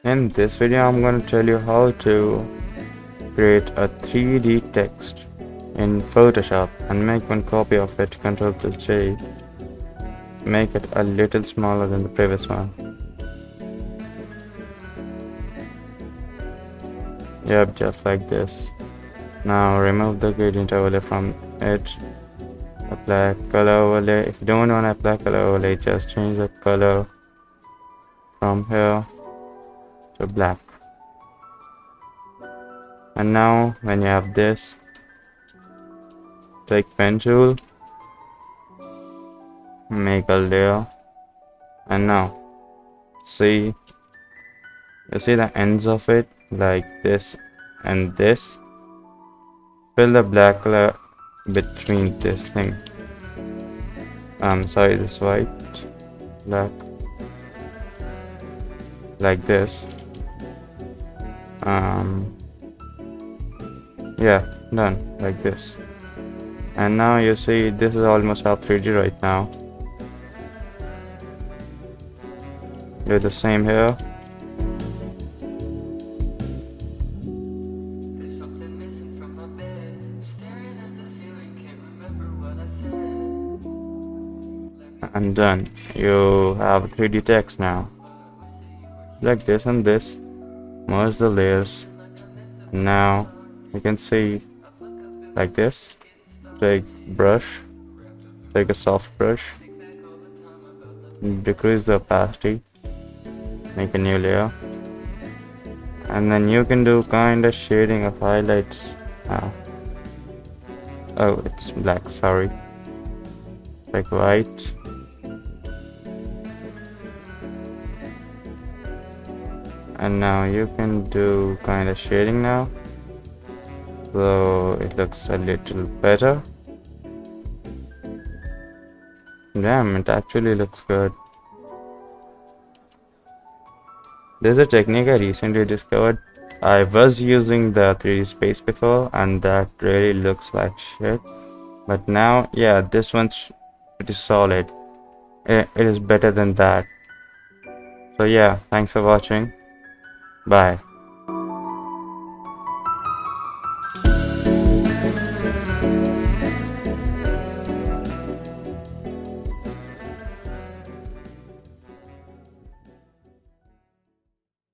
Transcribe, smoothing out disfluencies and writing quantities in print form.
In this video, I'm going to tell you how to create a 3D text in Photoshop and make one copy of it. Ctrl+J. Make it a little smaller than the previous one. Yep, just like this. Now remove the gradient overlay from it. Apply color overlay. If you don't want to apply color overlay, just change the color from here to black. And now when you have this, take pen tool, make a layer, and now you see the ends of it, like this and this. Fill the black color between this thing. Sorry, this white, black, like this. Yeah, done, like this. And now you see this is almost half 3D right now. Do the same here. And done. You have 3D text now. Like this and this. Merge the layers. Now you can see like this. Take brush. Take a soft brush. Decrease the opacity. Make a new layer. And then you can do kind of shading of highlights. Oh, it's black, sorry. Like white. And now you can do kind of shading now, so it looks a little better. Damn, it actually looks good. There's a technique I recently discovered. I was using the 3D space before and that really looks like shit, but now, yeah, this one's pretty solid. It is better than that. So yeah, thanks for watching. Bye.